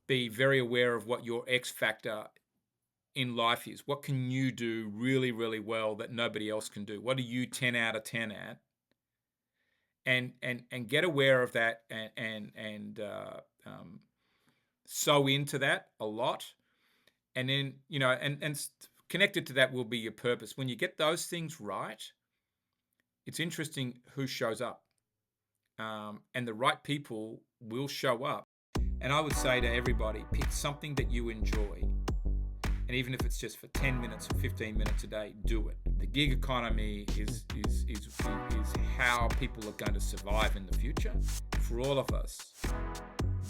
be very aware of what your X factor in life is. What can you do really, really well that nobody else can do? What are you 10 out of 10 at? And get aware of that, and sew into that a lot. And then, connected to that will be your purpose. When you get those things right, it's interesting who shows up. And the right people will show up. And I would say to everybody, pick something that you enjoy. And even if it's just for 10 minutes or 15 minutes a day, do it. The gig economy is how people are going to survive in the future. For all of us,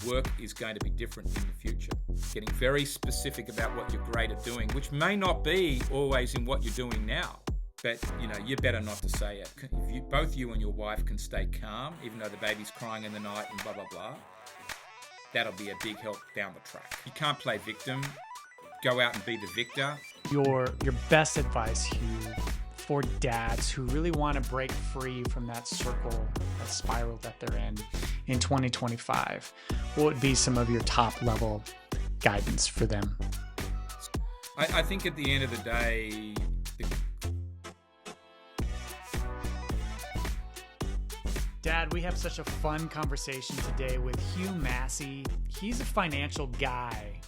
work is going to be different in the future. Getting very specific about what you're great at doing, which may not be always in what you're doing now. But, you're better not to say it. If both you and your wife can stay calm, even though the baby's crying in the night and blah, blah, blah, that'll be a big help down the track. You can't play victim. Go out and be the victor. Your best advice, Hugh, for dads who really want to break free from that circle, that spiral that they're in 2025, what would be some of your top level guidance for them? I think at the end of the day, Dad, we have such a fun conversation today with Hugh Massie. He's a financial guy,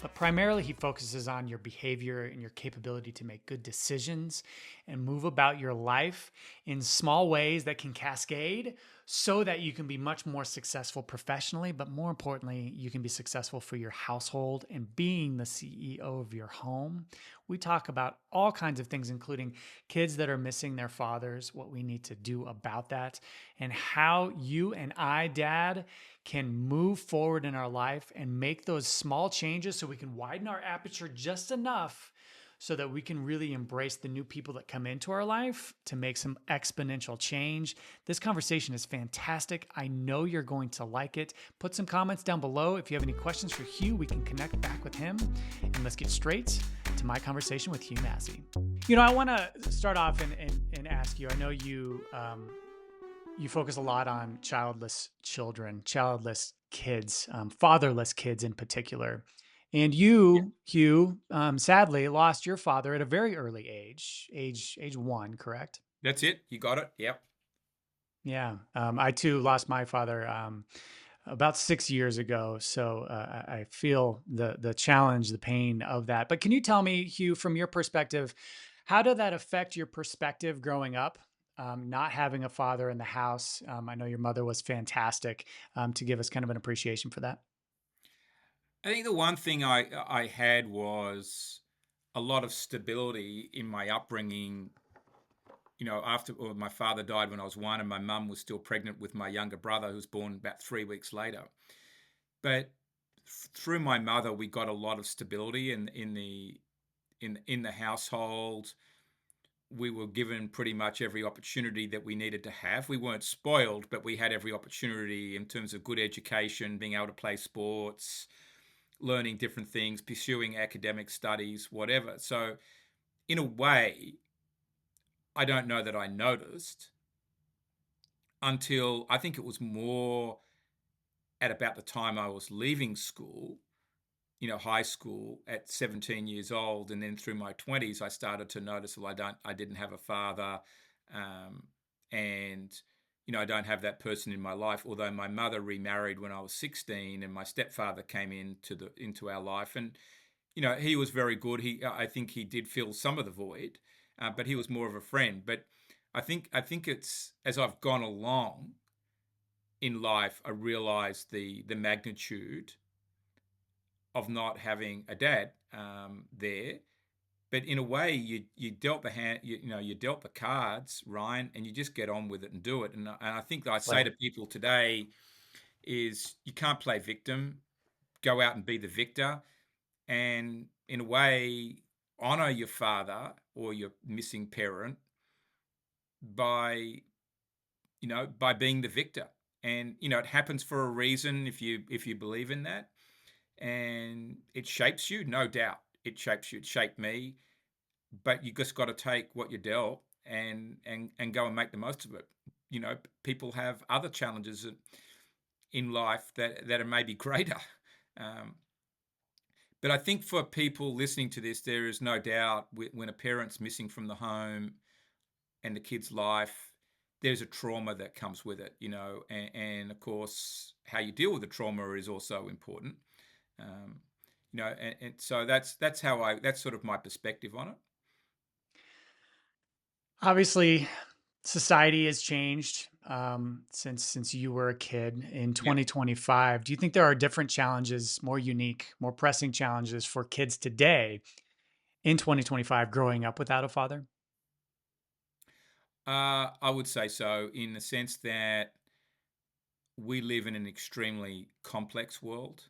but primarily he focuses on your behavior and your capability to make good decisions and move about your life in small ways that can cascade so that you can be much more successful professionally, but more importantly, you can be successful for your household and being the CEO of your home. We talk about all kinds of things, including kids that are missing their fathers, what we need to do about that, and how you and I, Dad, can move forward in our life and make those small changes so we can widen our aperture just enough so that we can really embrace the new people that come into our life to make some exponential change. This conversation is fantastic. I know you're going to like it. Put some comments down below. If you have any questions for Hugh, we can connect back with him. And let's get straight to my conversation with Hugh Massie. I want to start off and ask you, I know you focus a lot on childless children, childless kids, fatherless kids in particular. And you, Hugh, sadly lost your father at a very early age 1, correct? that's it. You got it. Yep. Yeah. I too lost my father about 6 years ago. So I feel the challenge, the pain of that. But can you tell me, Hugh, from your perspective, how did that affect your perspective growing up? Not having a father in the house. I know your mother was fantastic, to give us kind of an appreciation for that. I think the one thing I had was a lot of stability in my upbringing. After my father died when I was 1, and my mum was still pregnant with my younger brother, who was born about 3 weeks later. But through my mother, we got a lot of stability in the household. We were given pretty much every opportunity that we needed to have. We weren't spoiled, but we had every opportunity in terms of good education, being able to play sports, learning different things, pursuing academic studies, whatever. So in a way, I don't know that I noticed until I think it was more at about the time I was leaving school, high school at 17 years old. And then through my 20s, I started to notice, well, I didn't have a father. And I don't have that person in my life, although my mother remarried when I was 16 and my stepfather came into our life. And, he was very good. I think he did fill some of the void, but he was more of a friend. But I think it's, as I've gone along in life, I realized the magnitude of not having a dad there. But in a way, you dealt the hand, you dealt the cards, Ryan, and you just get on with it and do it. And I think that I say Right. to people today is you can't play victim. Go out and be the victor, and in a way, honor your father or your missing parent by by being the victor. And it happens for a reason if you believe in that, and it shapes you, no doubt. It shapes you. It shaped me. But you just got to take what you're dealt and go and make the most of it. People have other challenges in life that are maybe greater. But I think for people listening to this, there is no doubt when a parent's missing from the home and the kid's life, there's a trauma that comes with it, and of course, how you deal with the trauma is also important. Um, and so that's sort of my perspective on it. Obviously, society has changed since you were a kid in Yeah. 2025. Do you think there are different challenges, more unique, more pressing challenges for kids today in 2025 growing up without a father? I would say so, in the sense that we live in an extremely complex world.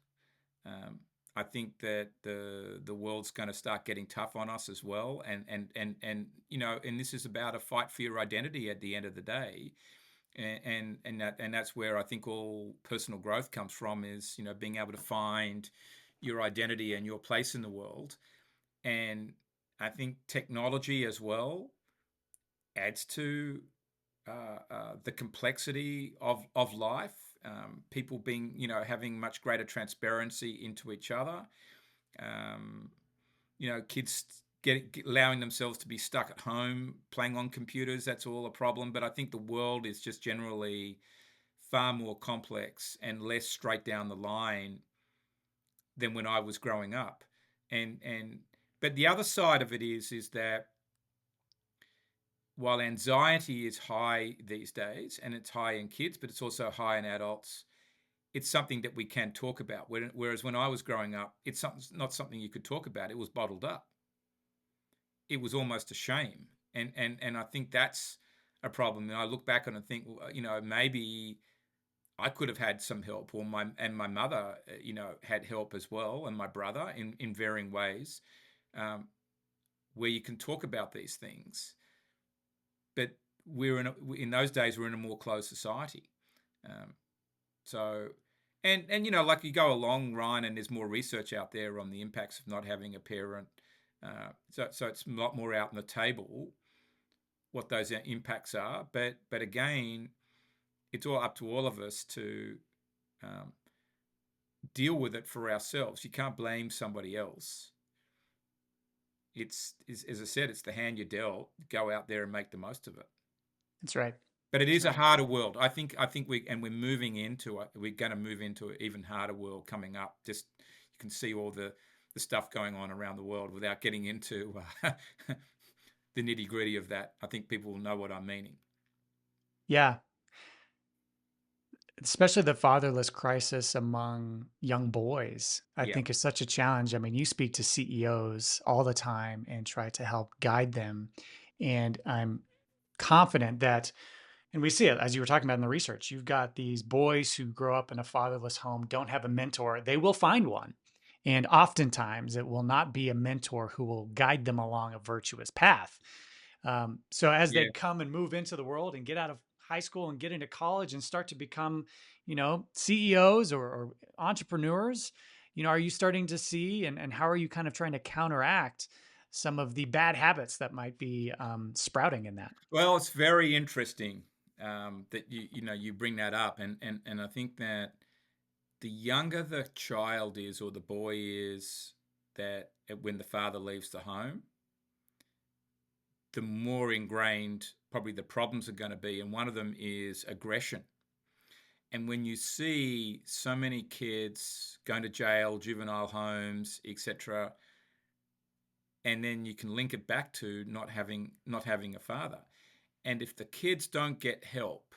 Um, I think that the world's going to start getting tough on us as well, and this is about a fight for your identity at the end of the day, and that's where I think all personal growth comes from, is being able to find your identity and your place in the world. And I think technology as well adds to the complexity of life. People being, having much greater transparency into each other. Um, Kids allowing themselves to be stuck at home playing on computers. That's all a problem. But I think the world is just generally far more complex and less straight down the line than when I was growing up. And but the other side of it is that while anxiety is high these days, and it's high in kids, but it's also high in adults, it's something that we can talk about. Whereas when I was growing up, it's not something you could talk about. It was bottled up. It was almost a shame, and I think that's a problem. And I look back on it and think, well, maybe I could have had some help, or my mother, had help as well, and my brother in varying ways, um, where you can talk about these things. But in those days we're in a more closed society. Um, so, and like you go along, Ryan, and there's more research out there on the impacts of not having a parent. So it's a lot more out on the table what those impacts are. But again, it's all up to all of us to um, deal with it for ourselves. You can't blame somebody else. It's as I said, it's the hand you're dealt. Go out there and make the most of it. That's right. But it That's is a right. harder world. I think we're moving into it. We're going to move into an even harder world coming up. Just you can see all the stuff going on around the world without getting into the nitty gritty of that. I think people will know what I'm meaning. Yeah. Especially the fatherless crisis among young boys, I Yeah, think is such a challenge. I mean, you speak to CEOs all the time and try to help guide them. And I'm confident that, and we see it as you were talking about in the research, you've got these boys who grow up in a fatherless home, don't have a mentor, they will find one. And oftentimes it will not be a mentor who will guide them along a virtuous path. So as they yeah. come and move into the world and get out of high school and get into college and start to become, CEOs or entrepreneurs, are you starting to see, and how are you kind of trying to counteract some of the bad habits that might be sprouting in that? Well, it's very interesting that you bring that up, and I think that the younger the child is or the boy is, that when the father leaves the home, the more ingrained probably the problems are going to be. And one of them is aggression. And when you see so many kids going to jail, juvenile homes, etc., and then you can link it back to not having a father. And if the kids don't get help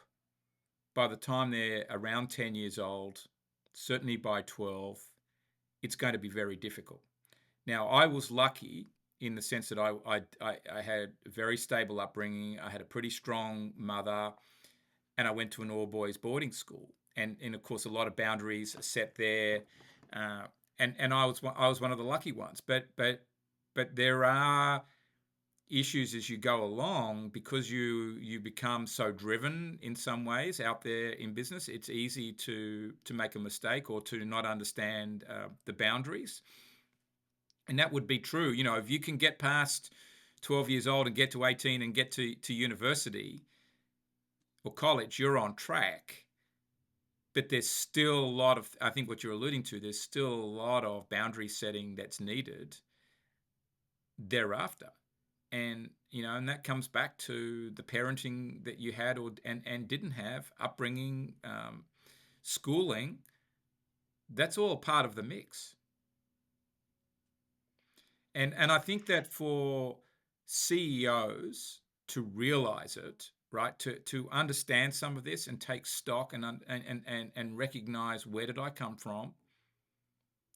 by the time they're around 10 years old, certainly by 12, it's going to be very difficult. Now, I was lucky in the sense that I had a very stable upbringing. I had a pretty strong mother, and I went to an all boys boarding school. And of course, a lot of boundaries are set there. Uh, and I was one of the lucky ones. But there are issues as you go along, because you become so driven in some ways out there in business. It's easy to make a mistake or to not understand the boundaries. And that would be true. If you can get past 12 years old and get to 18 and get to university or college, you're on track. but there's still a lot of, I think what you're alluding to, there's still a lot of boundary setting that's needed thereafter. And, and that comes back to the parenting that you had and didn't have, upbringing, schooling. That's all part of the mix. And I think that for CEOs to realize it, right, to understand some of this and take stock and recognize, where did I come from?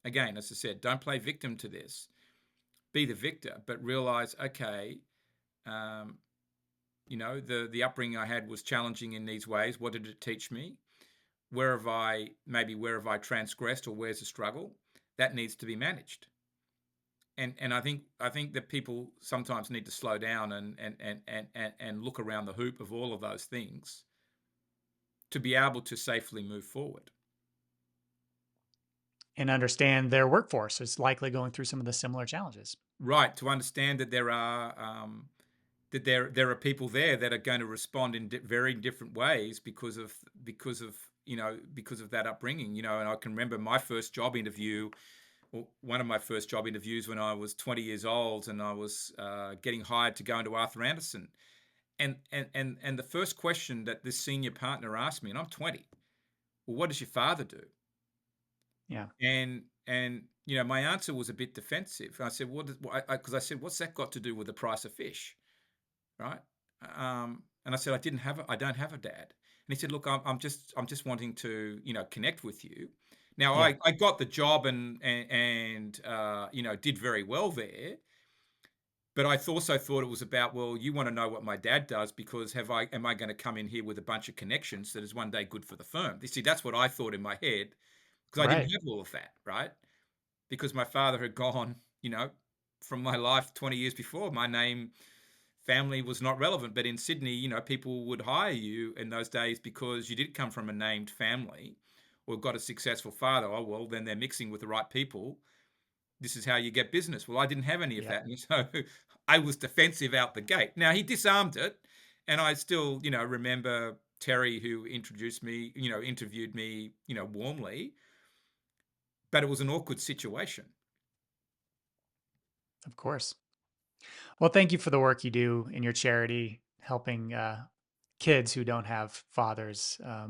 Again, as I said, don't play victim to this. Be the victor, but realize, okay, um, the upbringing I had was challenging in these ways. What did it teach me? Where have I transgressed, or where's the struggle? That needs to be managed. And I think that people sometimes need to slow down and look around the hoop of all of those things to be able to safely move forward. And understand their workforce is likely going through some of the similar challenges. Right, to understand that there are people there that are going to respond in very different ways because of that upbringing. And I can remember my first job interview, or one of my first job interviews, when I was 20 years old, and I was getting hired to go into Arthur Andersen. And the first question that this senior partner asked me, and I'm 20, well, what does your father do? Yeah. And my answer was a bit defensive. I said, because I said, what's that got to do with the price of fish, right? And I said, I don't have a dad. And he said, look, I'm just wanting to connect with you. Now, Yeah. I got the job and did very well there. But I also thought it was about, well, you want to know what my dad does, because am I going to come in here with a bunch of connections that is one day good for the firm? You see, that's what I thought in my head, because I didn't Right. have all of that, right? Because my father had gone, from my life 20 years before. My name, family was not relevant. But in Sydney, people would hire you in those days because you did come from a named family or got a successful father. Oh, well, then they're mixing with the right people. This is how you get business. Well, I didn't have any of Yep. that. And so I was defensive out the gate. Now, he disarmed it. And I still, remember Terry, who introduced me, interviewed me, warmly. But it was an awkward situation. Of course. Well, thank you for the work you do in your charity, helping kids who don't have fathers. I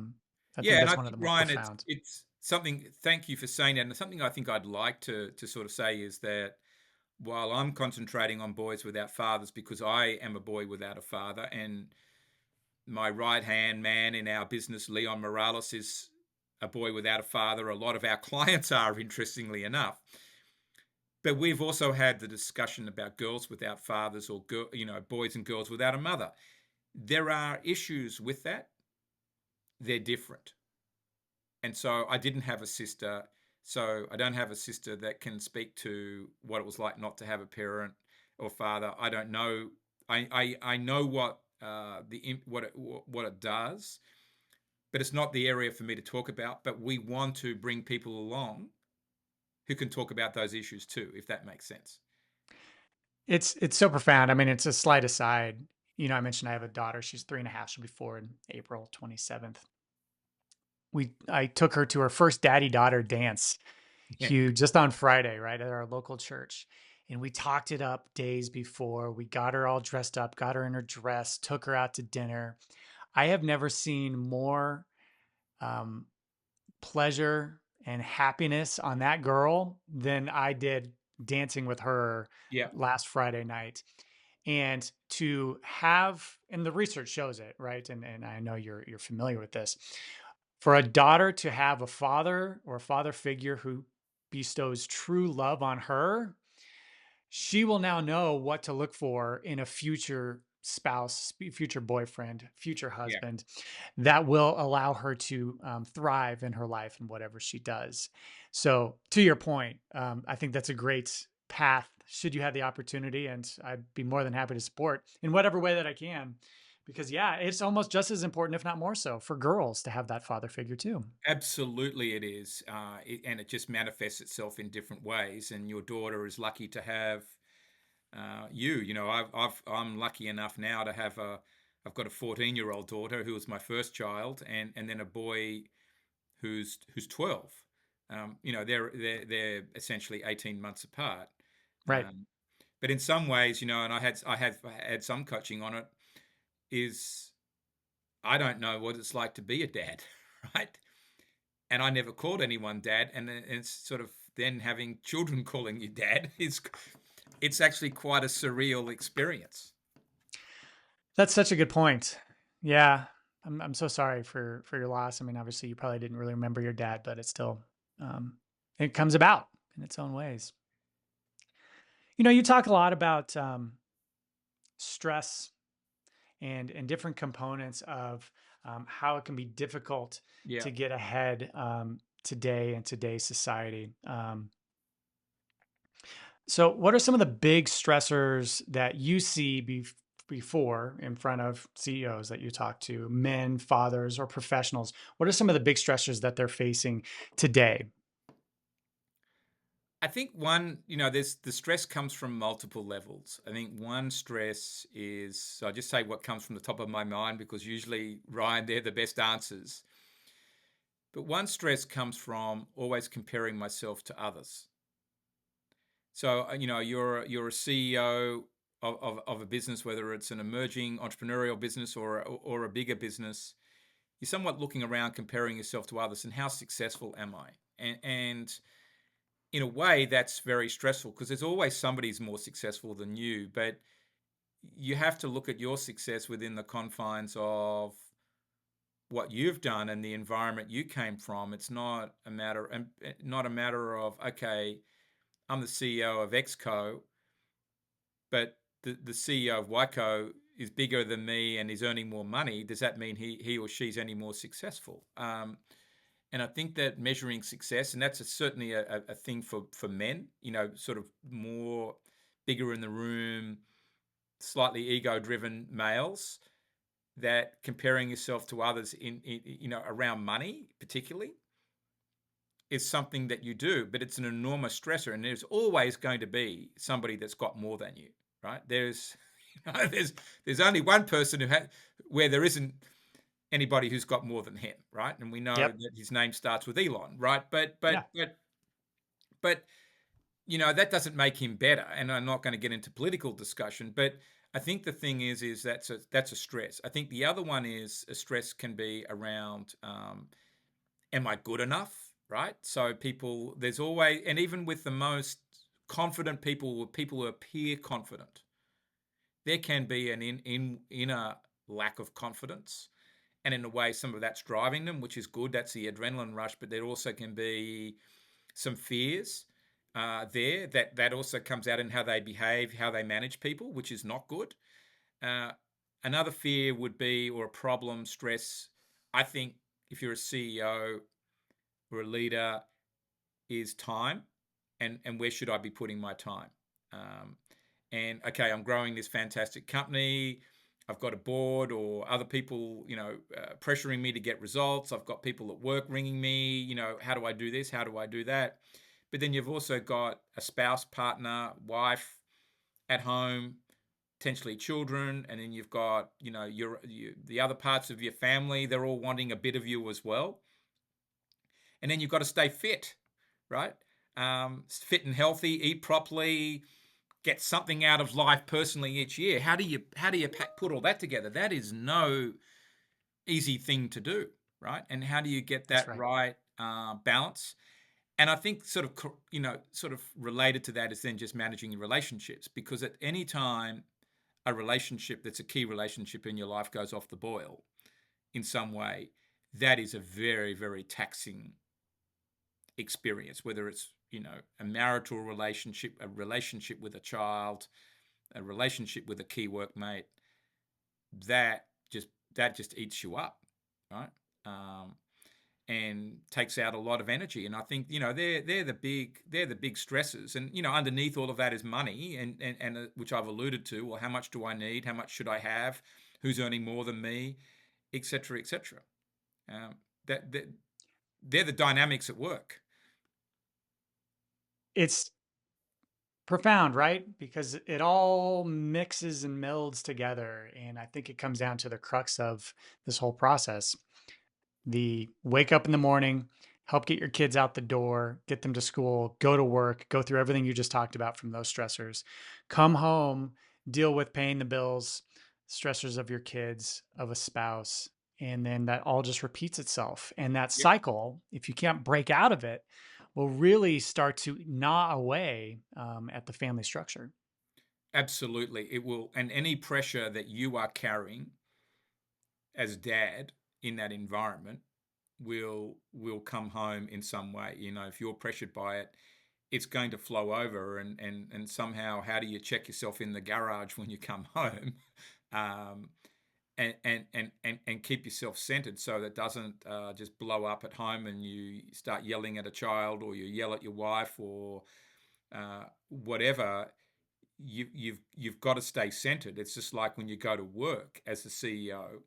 think Yeah, and that's I one of think, the more Ryan, it's profound. it's something. Thank you for saying that. And something I think I'd like to sort of say is that while I'm concentrating on boys without fathers, because I am a boy without a father, and my right hand man in our business, Leon Morales, is a boy without a father. A lot of our clients are, interestingly enough. But we've also had the discussion about girls without fathers, or boys and girls without a mother. There are issues with that. They're different. And so I didn't have a sister. So I don't have a sister that can speak to what it was like not to have a parent or father. I don't know. I know what it does, but it's not the area for me to talk about. But we want to bring people along who can talk about those issues too, if that makes sense. It's so profound. I mean, it's a slight aside. I mentioned I have a daughter. She's 3.5. She'll be 4 in April 27th. I took her to her first daddy daughter dance, Yeah, Hugh, just on Friday, right at our local church. And we talked it up days before. We got her all dressed up, got her in her dress, took her out to dinner. I have never seen more um, pleasure and happiness on that girl than I did dancing with her yeah, last Friday night. And to have, and the research shows it, right? And I know you're familiar with this. For a daughter to have a father or a father figure who bestows true love on her, she will now know what to look for in a future spouse, future boyfriend, future yeah. husband that will allow her to thrive in her life and whatever she does. So, to your point, I think that's a great path should you have the opportunity. And I'd be more than happy to support in whatever way that I can. Because, yeah, it's almost just as important, if not more so, for girls to have that father figure too. Absolutely, it is, and it just manifests itself in different ways. And your daughter is lucky to have you. I'm lucky enough now to I've got a 14-year-old daughter who was my first child, and then a boy who's 12. They're essentially 18 months apart. Right. Um, but in some ways, and I have had some coaching on it. Is I don't know what it's like to be a dad, right? And I never called anyone dad, and it's sort of then having children calling you dad is it's actually quite a surreal experience. That's such a good point. Yeah. I'm so sorry for your loss. I mean, obviously you probably didn't really remember your dad, but it's still um it comes about in its own ways. You talk a lot about stress and different components of how it can be difficult Yeah. to get ahead today in today's society. So, what are some of the big stressors that you see before in front of CEOs that you talk to, men, fathers, or professionals? What are some of the big stressors that they're facing today? I think there's the stress comes from multiple levels. I think one stress is, so I just say what comes from the top of my mind because usually, Ryan, they're the best answers. But one stress comes from always comparing myself to others. So, you're a CEO of a business, whether it's an emerging entrepreneurial business or a bigger business. You're somewhat looking around, comparing yourself to others, and how successful am I? And in a way, that's very stressful because there's always somebody who's more successful than you, but you have to look at your success within the confines of what you've done and the environment you came from. It's not a matter of, okay, I'm the CEO of Xco, but the CEO of Yco is bigger than me and is earning more money. Does that mean he or she's any more successful? And I think that measuring success, and that's certainly a thing for men, sort of more bigger in the room, slightly ego-driven males, that comparing yourself to others around money particularly is something that you do, but it's an enormous stressor, and there's always going to be somebody that's got more than you, right? There's only one person where there isn't anybody who's got more than him, right? And we know Yep. that his name starts with Elon, right? But Yeah. but but but that doesn't make him better. And I'm not going to get into political discussion, but I think the thing is that's a stress. I think the other one is a stress can be around, am I good enough, right? So there's always, and even with the most confident people who appear confident, there can be an inner lack of confidence. And in a way, some of that's driving them, which is good. That's the adrenaline rush. But there also can be some fears there that also comes out in how they behave, how they manage people, which is not good. Uh, Another fear would be, or a problem, stress. I think if you're a CEO or a leader, is time, and where should I be putting my time? Um, and okay, I'm growing this fantastic company. I've got a board or other people, pressuring me to get results. I've got people at work ringing me, how do I do this? How do I do that? But then you've also got a spouse, partner, wife at home, potentially children, and then you've got, the other parts of your family. They're all wanting a bit of you as well. And then you've got to stay fit, right? Fit and healthy, eat properly, get something out of life personally each year. How do you put all that together? That is no easy thing to do, right? And how do you get That's that right. right balance? And I think sort of related to that is then just managing your relationships, because at any time a relationship that's a key relationship in your life goes off the boil in some way, that is a very, very taxing experience, whether it's a marital relationship, a relationship with a child, a relationship with a key workmate. that just that just eats you up, right? um, and takes out a lot of energy. And I think they're the big stresses. And underneath all of that is money, and which I've alluded to. Well, how much do I need? How much should I have? Who's earning more than me? Etc. Etc. um, that they're the dynamics at work. It's profound, right? Because it all mixes and melds together. And I think it comes down to the crux of this whole process. The wake up in the morning, help get your kids out the door, get them to school, go to work, go through everything you just talked about from those stressors. Come home, deal with paying the bills, stressors of your kids, of a spouse, and then that all just repeats itself. And that Yep. cycle, if you can't break out of it, will really start to gnaw away at the family structure. Absolutely. It will. And any pressure that you are carrying as dad in that environment will come home in some way. If you're pressured by it, it's going to flow over, and somehow, how do you check yourself in the garage when you come home? um, and keep yourself centered so that doesn't just blow up at home and you start yelling at a child, or you yell at your wife, or whatever. You've got to stay centered. It's just like when you go to work as the CEO,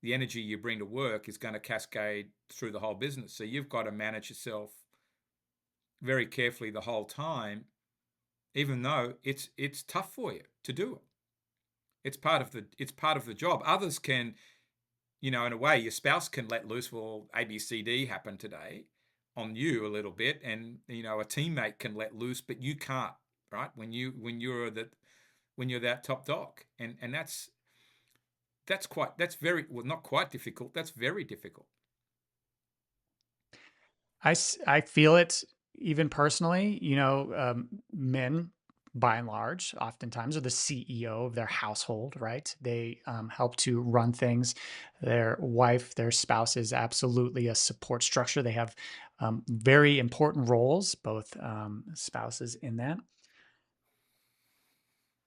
the energy you bring to work is going to cascade through the whole business. So you've got to manage yourself very carefully the whole time, even though it's tough for you to do it. It's part of the job. Others can, in a way, your spouse can let loose. Well, ABCD happened today on you a little bit, and a teammate can let loose, but you can't, right? When you're that top dog, and that's very, well, not quite difficult. That's very difficult. I feel it even personally. Men, by and large, oftentimes are the CEO of their household, right? They help to run things. Their wife, their spouse is absolutely a support structure. They have very important roles, both spouses in that.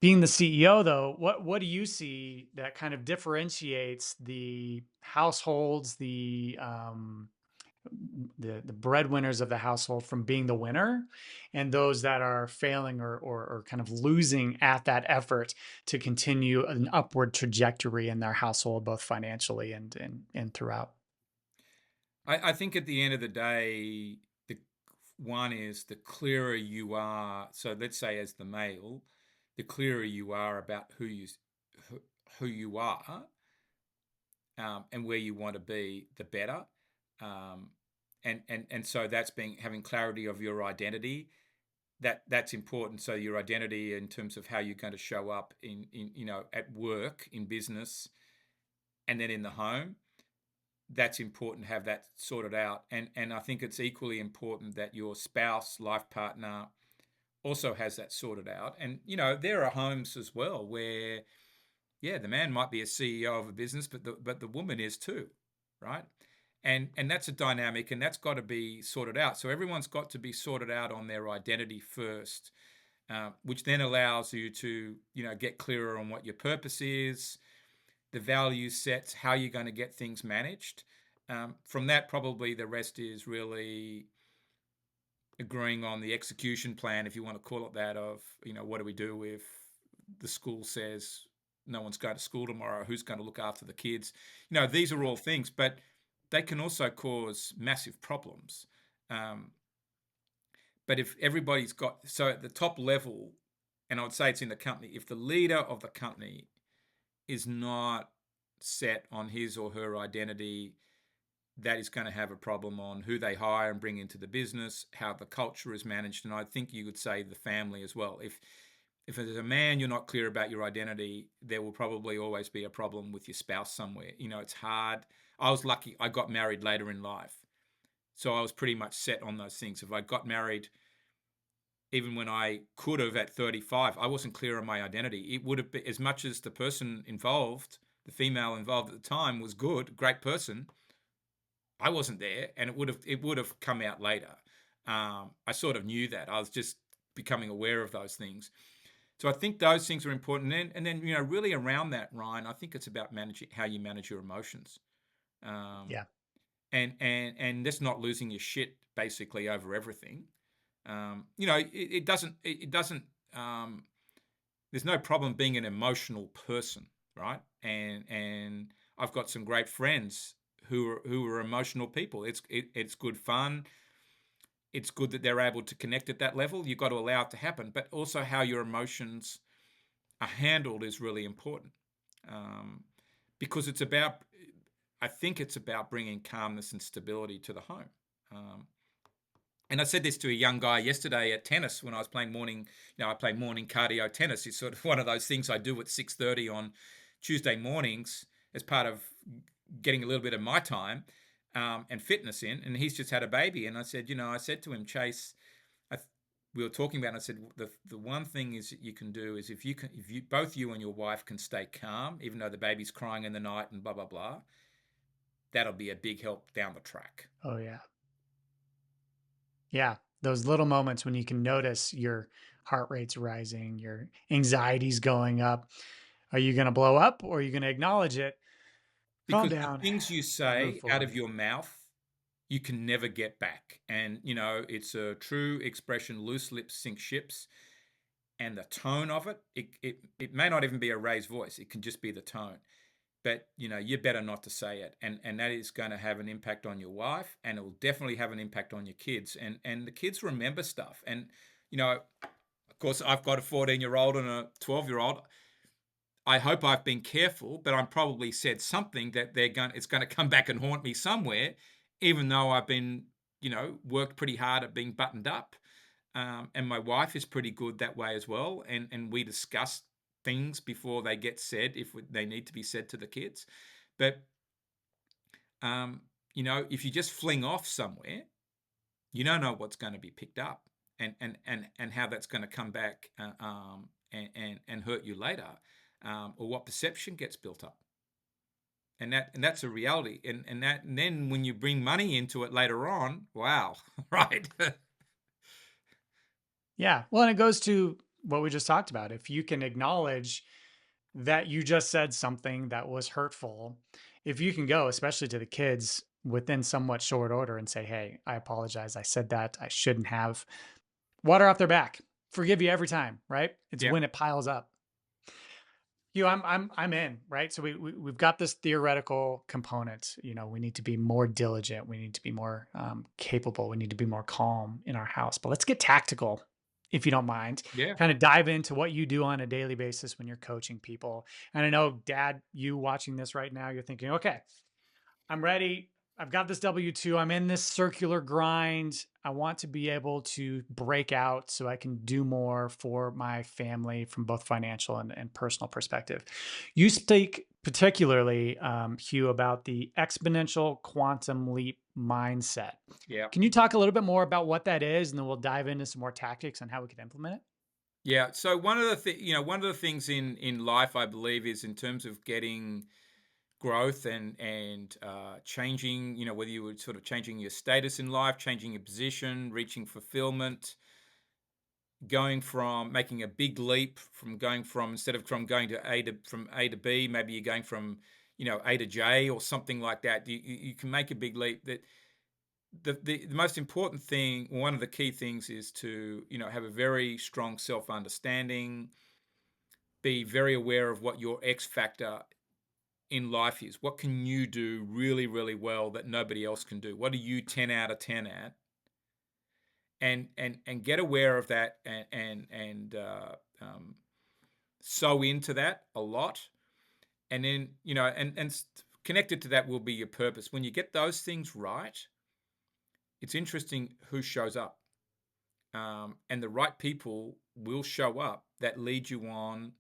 Being the CEO, though, what do you see that kind of differentiates the households, the breadwinners of the household from being the winner, and those that are failing or kind of losing at that effort to continue an upward trajectory in their household, both financially and throughout? I think at the end of the day, the one is the clearer you are. So let's say as the male, the clearer you are about who, who you are, and where you want to be, the better. Um, and so that's being having clarity of your identity. That's important. So your identity in terms of how you're going to show up in at work, in business, and then in the home. That's important to have that sorted out. And I think it's equally important that your spouse, life partner, also has that sorted out. And there are homes as well where, yeah, the man might be a CEO of a business, but the woman is too, right? And that's a dynamic, and that's got to be sorted out. So everyone's got to be sorted out on their identity first, which then allows you to get clearer on what your purpose is, the value sets, how you're going to get things managed. From that, probably the rest is really agreeing on the execution plan, if you want to call it that, of what do we do if the school says no one's going to school tomorrow? Who's going to look after the kids? These are all things, but they can also cause massive problems. But if everybody's got, so at the top level, and I would say it's in the company, if the leader of the company is not set on his or her identity, that is going to have a problem on who they hire and bring into the business, how the culture is managed, and I think you could say the family as well. If as a man you're not clear about your identity, there will probably always be a problem with your spouse somewhere. It's hard. I was lucky. I got married later in life, so I was pretty much set on those things. If I got married even when I could have at 35, I wasn't clear on my identity. It would have been, as much as the person involved, the female involved at the time, was good, great person, I wasn't there, and it would have come out later. I sort of knew that. I was just becoming aware of those things. So I think those things are important. And then really around that, Ryan, I think it's about managing how you manage your emotions, um, Yeah. and just not losing your shit basically over everything. It doesn't. There's no problem being an emotional person, right? And I've got some great friends who are emotional people. It's good fun. It's good that they're able to connect at that level. You've got to allow it to happen, but also how your emotions are handled is really important, um, because it's about. I think it's about bringing calmness and stability to the home. Um, and I said this to a young guy yesterday at tennis when I was playing morning. I play morning cardio tennis. It's sort of one of those things I do at 6:30 on Tuesday mornings as part of getting a little bit of my time and fitness in. And he's just had a baby, and I said, I said to him, Chase, I, we were talking about, and I said, the one thing is that you can do is if you both you and your wife can stay calm, even though the baby's crying in the night and blah blah blah, that'll be a big help down the track. Oh, yeah. Yeah. Those little moments when you can notice your heart rate's rising, your anxiety's going up. Are you going to blow up or are you going to acknowledge it? Calm Because the down things you and move say out of forward. your mouth, you can never get back. And, it's a true expression, loose lips sink ships. And the tone of it may not even be a raised voice. It can just be the tone. But, you're better not to say it. And that is going to have an impact on your wife, and it will definitely have an impact on your kids. And the kids remember stuff. And, of course, I've got a 14-year-old and a 12-year-old. I hope I've been careful, but I'm probably said something that it's going to come back and haunt me somewhere, even though I've been, worked pretty hard at being buttoned up. And my wife is pretty good that way as well. And we discuss things before they get said if they need to be said to the kids. But, if you just fling off somewhere, you don't know what's going to be picked up and how that's going to come back and hurt you later. Or what perception gets built up, and that's a reality. And then when you bring money into it later on, wow, right? Yeah. Well, and it goes to what we just talked about. If you can acknowledge that you just said something that was hurtful, if you can go, especially to the kids, within somewhat short order and say, hey, I apologize. I said that. I shouldn't have. Water off their back. Forgive you every time, right? It's Yeah, when it piles up. I'm in, right? So we've got this theoretical component. We need to be more diligent. We need to be more capable. We need to be more calm in our house. But let's get tactical, if you don't mind. yeah, Kind of dive into what you do on a daily basis when you're coaching people. And I know, Dad, you watching this right now, you're thinking, okay, I'm ready. I've got this W-2. I'm in this circular grind. I want to be able to break out so I can do more for my family from both financial and personal perspective. You speak particularly, Hugh, about the exponential quantum leap mindset. yeah, Can you talk a little bit more about what that is, and then we'll dive into some more tactics on how we could implement it? yeah. So one of the things in life, I believe, is in terms of getting growth and changing, whether you were sort of changing your status in life, changing your position, reaching fulfillment, going from making a big leap from going from instead of from going to from A to B, maybe you're going from A to J or something like that. You can make a big leap. That the most important thing, one of the key things, is to have a very strong self understanding, be very aware of what your X factor in life is. What can you do really, really well that nobody else can do? What are you 10 out of 10 at? And get aware of that and sew into that a lot. And then, connected to that will be your purpose. When you get those things right, it's interesting who shows up. And the right people will show up that lead you on,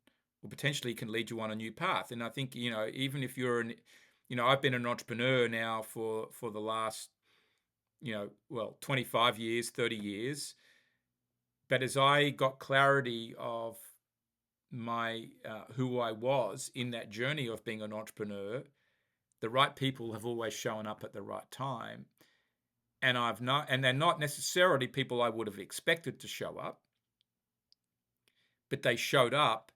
or potentially can lead you on a new path. And I think, even if I've been an entrepreneur now for the last, 25 years, 30 years. But as I got clarity of my who I was in that journey of being an entrepreneur, the right people have always shown up at the right time. And they're not necessarily people I would have expected to show up, but they showed up,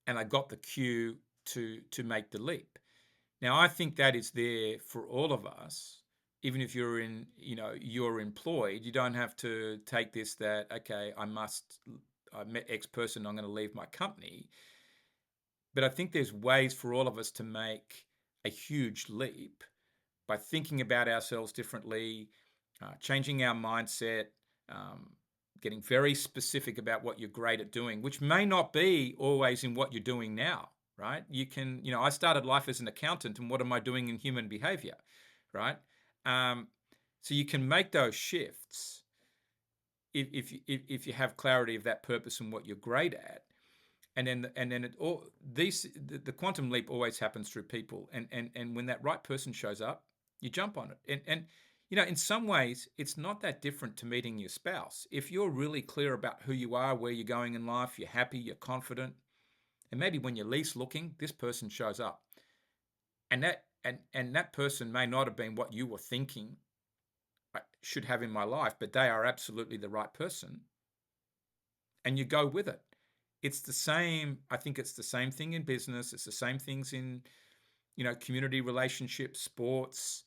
and I got the cue to make the leap. Now, I think that is there for all of us. Even if you're employed, you don't have to take this that, okay, I met X person, I'm going to leave my company. But I think there's ways for all of us to make a huge leap by thinking about ourselves differently, changing our mindset, getting very specific about what you're great at doing, which may not be always in what you're doing now. right? You can, I started life as an accountant, and what am I doing in human behavior, right? Um, so you can make those shifts if you have clarity of that purpose and what you're great at. And then it all these the quantum leap always happens through people, and when that right person shows up, you jump on it. And in some ways it's not that different to meeting your spouse. If you're really clear about who you are, where you're going in life, you're happy, you're confident, and maybe when you're least looking, this person shows up. And that person may not have been what you were thinking I should have in my life, but they are absolutely the right person, and you go with it. It's the same. I think it's the same thing in business. It's the same things in, community relationships, sports.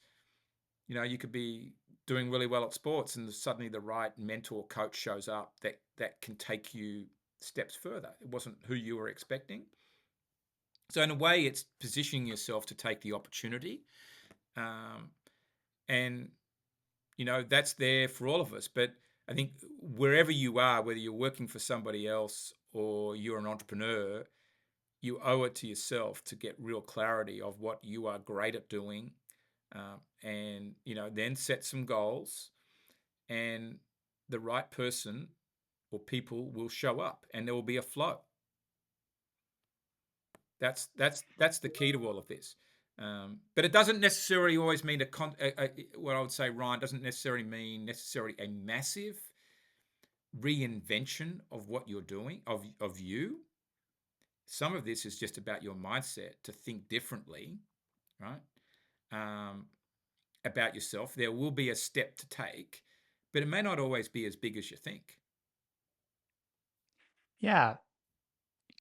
You could be doing really well at sports, and suddenly the right mentor coach shows up that can take you steps further. It wasn't who you were expecting. So in a way, it's positioning yourself to take the opportunity, and that's there for all of us. But I think wherever you are, whether you're working for somebody else or you're an entrepreneur, you owe it to yourself to get real clarity of what you are great at doing, and then set some goals, and the right person or people will show up, and there will be a flow. That's the key to all of this. But it doesn't necessarily always mean what I would say, Ryan, doesn't necessarily mean a massive reinvention of what you're doing, of you. Some of this is just about your mindset to think differently, right? About yourself. There will be a step to take, but it may not always be as big as you think. Yeah.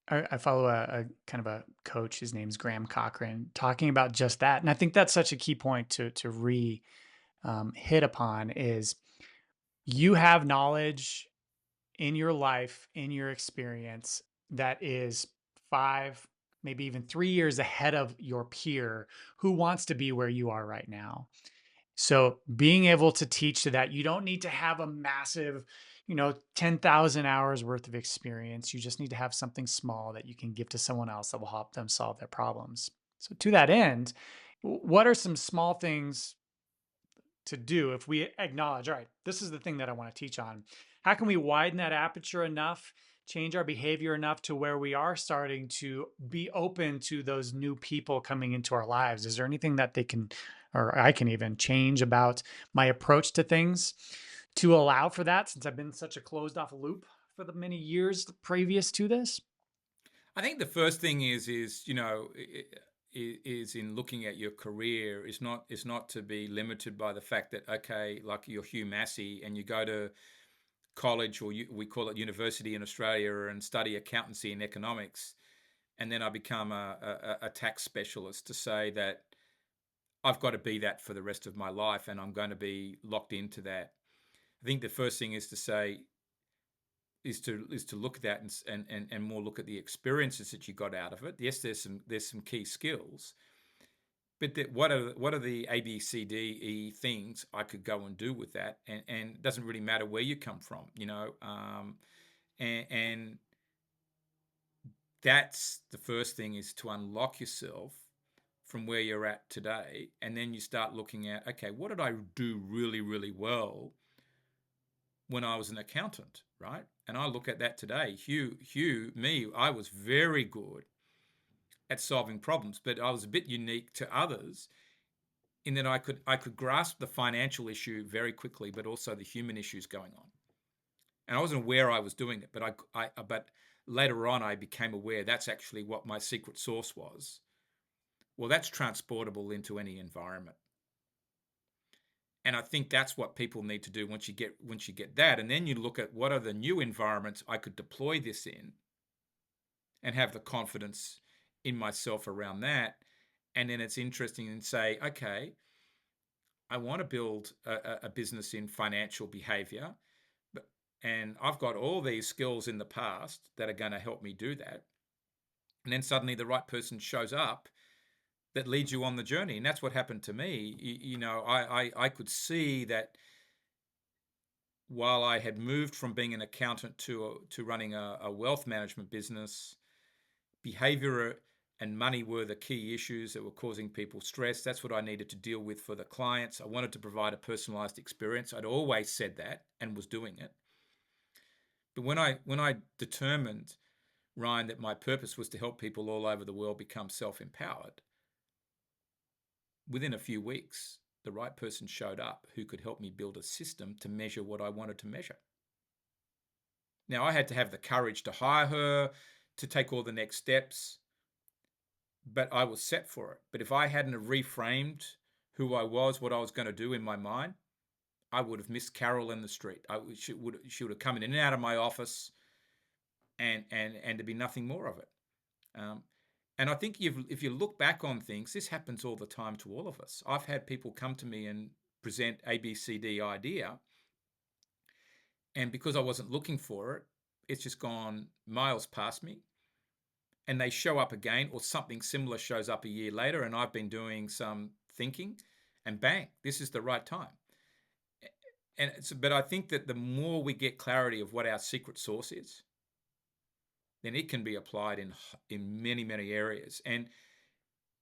I follow a kind of a coach. His name's Graham Cochran, talking about just that. And I think that's such a key point to hit upon is you have knowledge in your life, in your experience that is 5, maybe even 3 years ahead of your peer who wants to be where you are right now. So being able to teach to that, you don't need to have a massive, 10,000 hours worth of experience. You just need to have something small that you can give to someone else that will help them solve their problems. So to that end, what are some small things to do if we acknowledge, all right, this is the thing that I want to teach on? How can we widen that aperture enough, change our behavior enough to where we are starting to be open to those new people coming into our lives? Is there anything that they can, or I can even change about my approach to things to allow for that, since I've been such a closed off loop for the many years previous to this? I think the first thing is in looking at your career is not to be limited by the fact that, okay, like you're Hugh Massie and you go to college, or we call it university in Australia, and study accountancy and economics, and then I become a tax specialist, to say that I've got to be that for the rest of my life and I'm going to be locked into that. I think the first thing is to say is to look at that, and more look at the experiences that you got out of it. Yes, there's some key skills, but what are the A, B, C, D, E things I could go and do with that? And it doesn't really matter where you come from, and that's the first thing, is to unlock yourself from where you're at today, and then you start looking at, okay, what did I do really, really well when I was an accountant, right? And I look at that today. Me, I was very good at solving problems, but I was a bit unique to others in that I could grasp the financial issue very quickly, but also the human issues going on. And I wasn't aware I was doing it, but later on I became aware that's actually what my secret sauce was. Well, that's transportable into any environment. And I think that's what people need to do once you get that, and then you look at what are the new environments I could deploy this in, and have the confidence in myself around that. And then it's interesting and say, okay, I want to build a business in financial behavior, and I've got all these skills in the past that are going to help me do that. And then suddenly the right person shows up that leads you on the journey. And that's what happened to me. I could see that while I had moved from being an accountant to running a wealth management business, behavior and money were the key issues that were causing people stress. That's what I needed to deal with for the clients. I wanted to provide a personalized experience. I'd always said that and was doing it. But when I determined, Ryan, that my purpose was to help people all over the world become self-empowered, within a few weeks, the right person showed up who could help me build a system to measure what I wanted to measure. Now, I had to have the courage to hire her, to take all the next steps, but I was set for it. But if I hadn't have reframed who I was, what I was going to do in my mind, I would have missed Carol in the street. She would have come in and out of my office, and there'd be nothing more of it. And I think if you look back on things, this happens all the time to all of us. I've had people come to me and present ABCD idea, and because I wasn't looking for it, it's just gone miles past me. And they show up again, or something similar shows up a year later, and I've been doing some thinking, and bang, this is the right time. But I think that the more we get clarity of what our secret sauce is, then it can be applied in many, many areas. And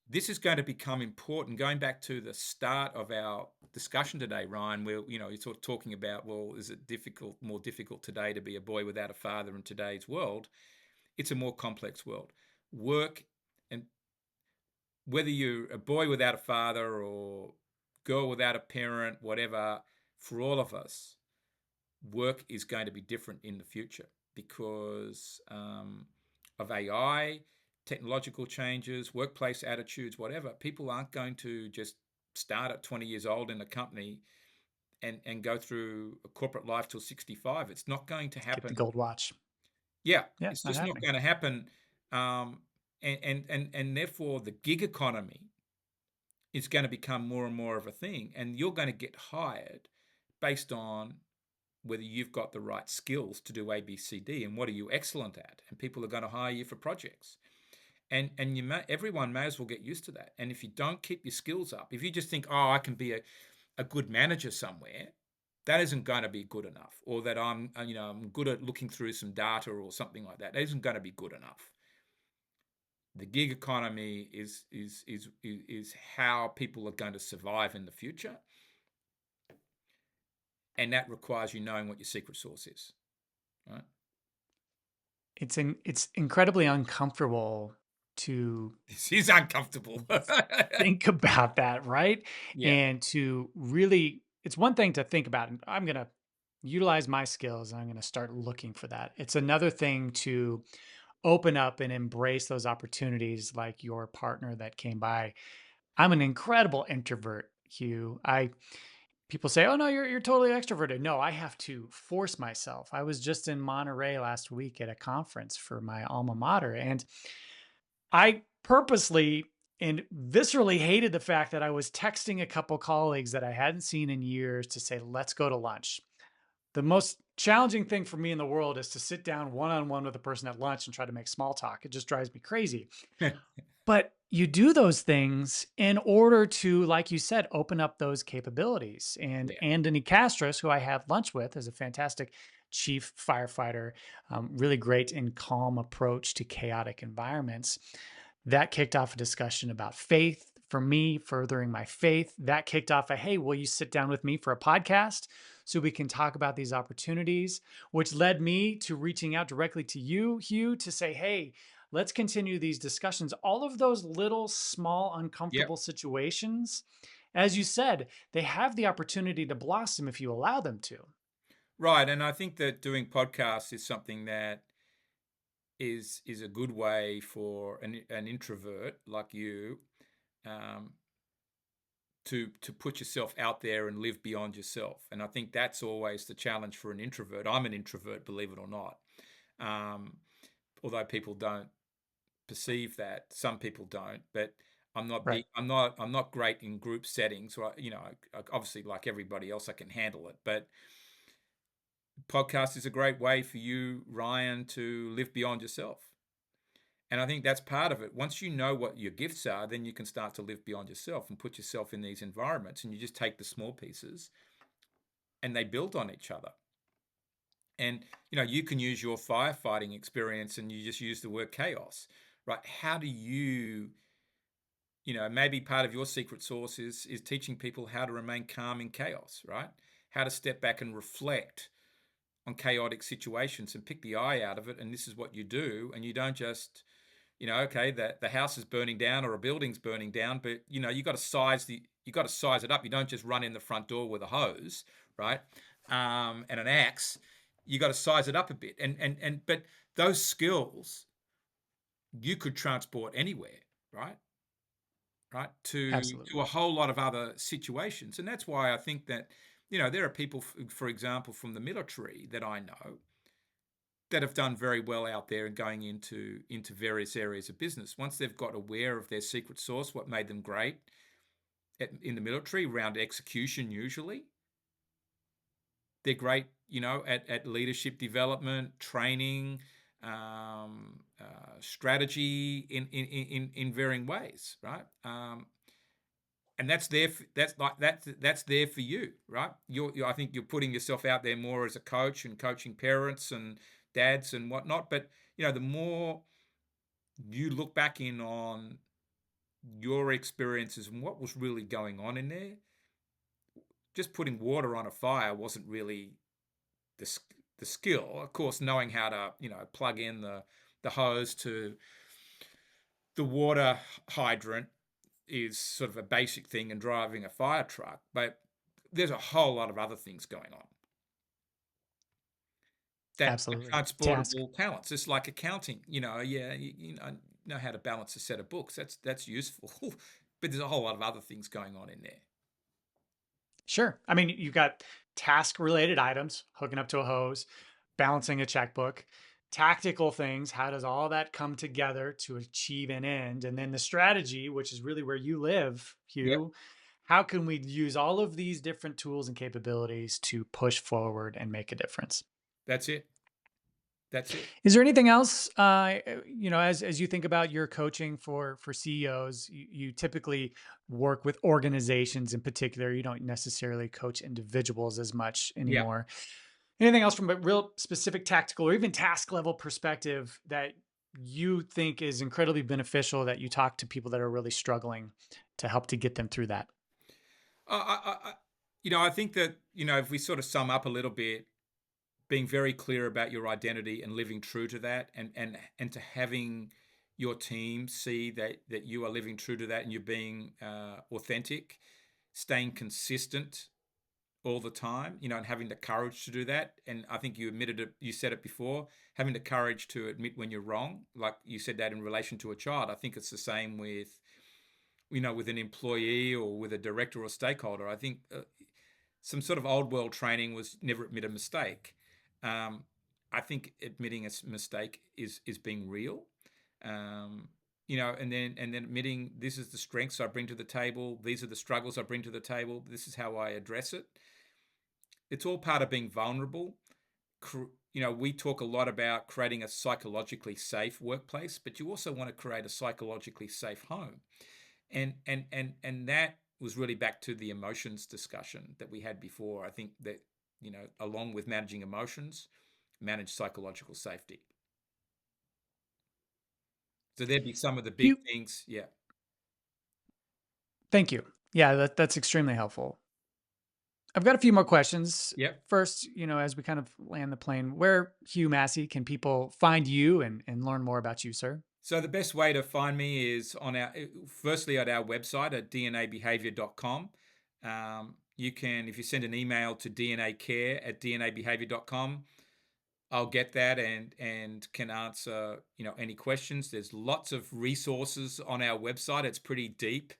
this is going to become important. Going back to the start of our discussion today, Ryan, where you're sort of talking about, well, is it more difficult today to be a boy without a father in today's world? It's a more complex world. Work, and whether you're a boy without a father or girl without a parent, whatever, for all of us, work is going to be different in the future because of AI, technological changes, workplace attitudes, whatever. People aren't going to just start at 20 years old in a company and go through a corporate life till 65. It's not going to happen. Get the gold watch. Yeah, Yeah, it's not just not happening. going to happen. And therefore, the gig economy is going to become more and more of a thing. And you're going to get hired based on whether you've got the right skills to do A, B, C, D, and what are you excellent at. And people are going to hire you for projects. And everyone may as well get used to that. And if you don't keep your skills up, if you just think, oh, I can be a good manager somewhere, that isn't going to be good enough. Or that I'm good at looking through some data or something like that. That isn't going to be good enough. The gig economy is how people are going to survive in the future. And that requires you knowing what your secret sauce is, right? It's incredibly uncomfortable to This is uncomfortable. think about that, right? Yeah, And to really, it's one thing to think about, and I'm going to utilize my skills and I'm going to start looking for that. It's another thing to open up and embrace those opportunities like your partner that came by. I'm an incredible introvert, Hugh. People say, "Oh no, you're totally extroverted." No, I have to force myself. I was just in Monterey last week at a conference for my alma mater, and I purposely and viscerally hated the fact that I was texting a couple colleagues that I hadn't seen in years to say, "Let's go to lunch." The most challenging thing for me in the world is to sit down one on one with a person at lunch and try to make small talk. It just drives me crazy. But you do those things in order to, like you said, open up those capabilities. And yeah, Anthony Castros, who I had lunch with, is a fantastic chief firefighter, really great and calm approach to chaotic environments. That kicked off a discussion about faith for me, furthering my faith. That kicked off a, hey, will you sit down with me for a podcast so we can talk about these opportunities? Which led me to reaching out directly to you, Hugh, to say, hey, let's continue these discussions. All of those little, small, yeah. uncomfortable situations, as you said, they have the opportunity to blossom if you allow them to. Right. And I think that doing podcasts is something that is a good way for an introvert like you um, to put yourself out there and live beyond yourself. And I think that's always the challenge for an introvert. I'm an introvert, believe it or not. Um, Although people don't perceive that, some people don't, but Right. I'm not great in group settings. Right? Obviously, like everybody else, I can handle it. But podcast is a great way for you, Ryan, to live beyond yourself. And I think that's part of it. Once you know what your gifts are, then you can start to live beyond yourself and put yourself in these environments. And you just take the small pieces and they build on each other. And you can use your firefighting experience and you just use the word chaos. right? How do you, maybe part of your secret sauce is teaching people how to remain calm in chaos, right? How to step back and reflect on chaotic situations and pick the eye out of it. And this is what you do. And you don't just, okay, the house is burning down or a building's burning down, but you got to size it up. You don't just run in the front door with a hose, right? And an axe. You got to size it up a bit. But those skills you could transport anywhere, right? Right, to a Absolutely. whole lot of other situations. And that's why I think that, there are people, for example, from the military that I know that have done very well out there and going into various areas of business. Once they've got aware of their secret sauce, what made them great in the military around execution, usually they're great, at leadership development, training, strategy in varying ways, right? And that's there. That's there for you, right? I think you're putting yourself out there more as a coach and coaching parents and dads and whatnot. But the more you look back in on your experiences and what was really going on in there, just putting water on a fire wasn't really the the skill. Of course, knowing how to plug in the hose to the water hydrant is sort of a basic thing in driving a fire truck, but there's a whole lot of other things going on that are Absolutely. Task. transportable talents. It's like accounting, yeah, know how to balance a set of books. That's useful, but there's a whole lot of other things going on in there. Sure. I mean, you've got task related items, hooking up to a hose, balancing a checkbook, tactical things. How does all that come together to achieve an end? And then the strategy, which is really where you live, Yep, Hugh. How can we use all of these different tools and capabilities to push forward and make a difference? that's it. That's it. Is there anything else, as you think about your coaching for CEOs, you typically work with organizations in particular. You don't necessarily coach individuals as much Yeah. anymore. Anything else from a real specific tactical or even task level perspective that you think is incredibly beneficial that you talk to people that are really struggling to help to get them through that? I think that if we sort of sum up a little bit, being very clear about your identity and living true to that, and to having your team see that you are living true to that and you're being authentic, staying consistent all the time, and having the courage to do that. And I think you admitted it, you said it before, having the courage to admit when you're wrong, like you said that in relation to a child. I think it's the same with with an employee or with a director or stakeholder. I think some sort of old world training was never admit a mistake. Um, I think admitting a mistake is being real. And then admitting this is the strengths I bring to the table. These are the struggles I bring to the table. This is how I address it. It's all part of being vulnerable. We talk a lot about creating a psychologically safe workplace, but you also want to create a psychologically safe home. And that was really back to the emotions discussion that we had before. I think that along with managing emotions, manage psychological safety. So there'd be some of the big Hugh, things. Yeah. thank you. Yeah, that's extremely helpful. I've got a few more questions. Yep. First, as we kind of land the plane, where, Hugh Massey, can people find you and learn more about you, sir? So the best way to find me is firstly at our website at dnabehavior.com. You can, if you send an email to dnacare@dnabehavior.com, I'll get that and can answer, any questions. There's lots of resources on our website. It's pretty deep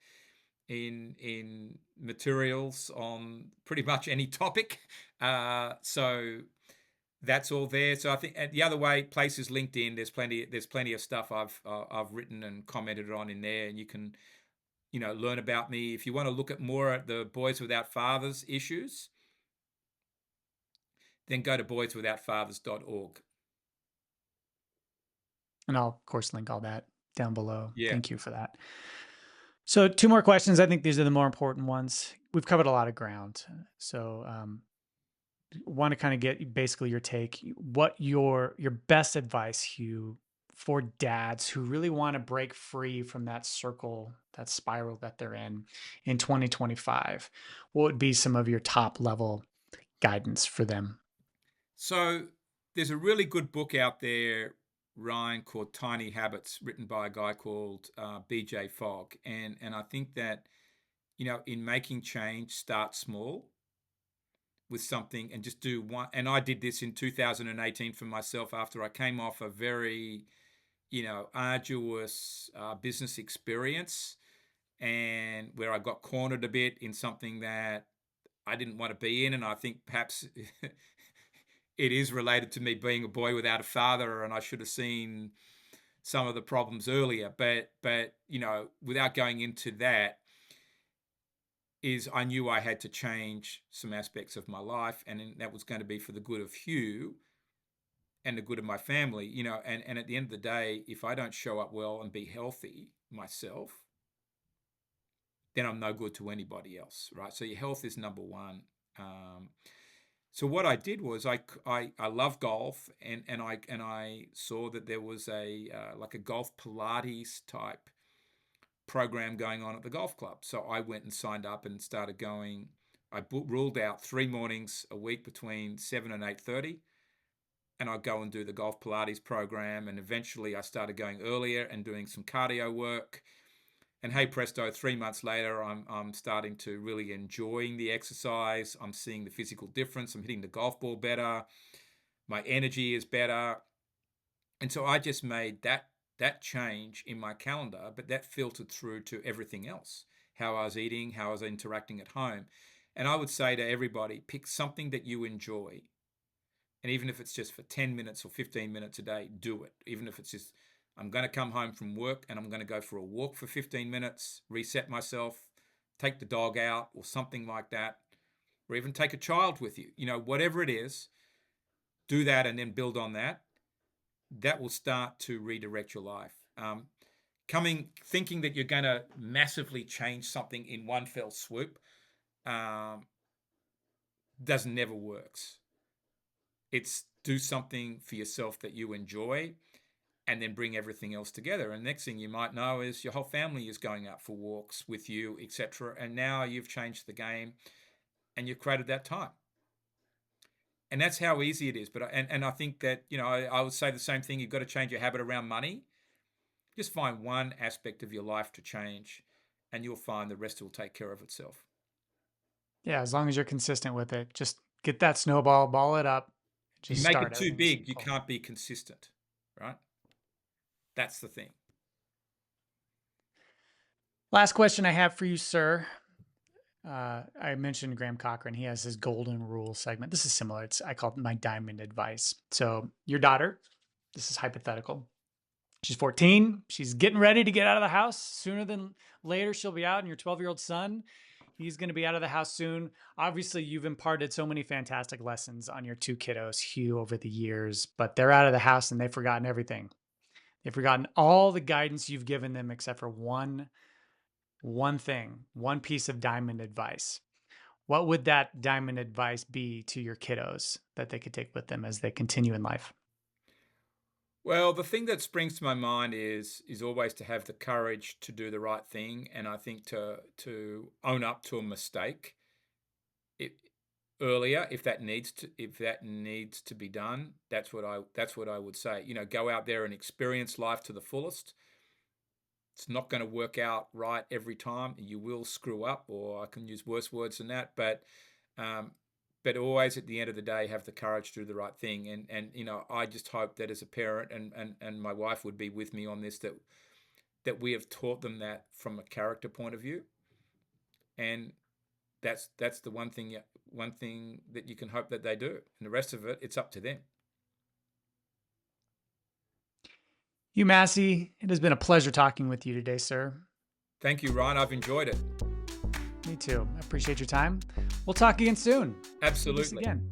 in materials on pretty much any topic. So that's all there. So I think the other place is LinkedIn. There's plenty of stuff I've written and commented on in there, and you can learn about me. If you want to look at more at the Boys Without Fathers issues, then go to boyswithoutfathers.org. And I'll, of course, link all that down below. Yeah. Thank you for that. So, two more questions. I think these are the more important ones. We've covered a lot of ground. So, want to kind of get basically your take. What your best advice, Hugh, for dads who really want to break free from that circle, that spiral that they're in 2025? What would be some of your top level guidance for them? So there's a really good book out there, Ryan, called Tiny Habits, written by a guy called BJ Fogg, and I think that in making change, start small with something and just do one. And I did this in 2018 for myself after I came off a very arduous business experience, and where I got cornered a bit in something that I didn't want to be in. And I think perhaps it is related to me being a boy without a father, and I should have seen some of the problems earlier. But without going into that, is I knew I had to change some aspects of my life, and that was going to be for the good of Hugh and the good of my family. And at the end of the day, if I don't show up well and be healthy myself, then I'm no good to anybody else, right? So your health is number one. So what I did was I love golf, and I saw that there was a like a golf Pilates type program going on at the golf club. So I went and signed up and started going. I ruled out 3 mornings a week between 7 and 8:30, and I'd go and do the golf Pilates program. And eventually I started going earlier and doing some cardio work. And hey presto, 3 months later, I'm starting to really enjoying the exercise. I'm seeing the physical difference. I'm hitting the golf ball better. My energy is better. And so I just made that change in my calendar, but that filtered through to everything else. How I was eating, how I was interacting at home. And I would say to everybody, pick something that you enjoy. And even if it's just for 10 minutes or 15 minutes a day, do it. Even if it's just, I'm going to come home from work and I'm going to go for a walk for 15 minutes, reset myself, take the dog out or something like that, or even take a child with you. Whatever it is, do that and then build on that. That will start to redirect your life. Thinking that you're going to massively change something in one fell swoop never works. It's do something for yourself that you enjoy, and then bring everything else together. And next thing you might know is your whole family is going out for walks with you, etc. And now you've changed the game, and you've created that time. And that's how easy it is. But I think that I would say the same thing. You've got to change your habit around money. Just find one aspect of your life to change, and you'll find the rest will take care of itself. Yeah, as long as you're consistent with it, just get that snowball, ball it up, just You make start. it too big, you can't be consistent, right? That's the thing. Last question I have for you, sir. I mentioned Graham Cochran. He has his golden rule segment. This is similar. I call it my diamond advice. So your daughter, this is hypothetical. She's 14. She's getting ready to get out of the house. Sooner than later, she'll be out. And your 12-year-old son, he's going to be out of the house soon. Obviously, you've imparted so many fantastic lessons on your 2 kiddos, Hugh, over the years, but they're out of the house and they've forgotten everything. They've forgotten all the guidance you've given them except for one thing, one piece of diamond advice. What would that diamond advice be to your kiddos that they could take with them as they continue in life? Well, the thing that springs to my mind is always to have the courage to do the right thing, and I think to own up to a mistake earlier if that needs to be done. That's what I would say. Go out there and experience life to the fullest. It's not going to work out right every time. You will screw up, or I can use worse words than that. But always at the end of the day, have the courage to do the right thing. And I just hope that as a parent, and my wife would be with me on this, that we have taught them that from a character point of view. And that's the one thing that you can hope that they do. And the rest of it, it's up to them. Hugh Massie, it has been a pleasure talking with you today, sir. Thank you, Ryan. I've enjoyed it. Me too. I appreciate your time. We'll talk again soon. Absolutely. Again.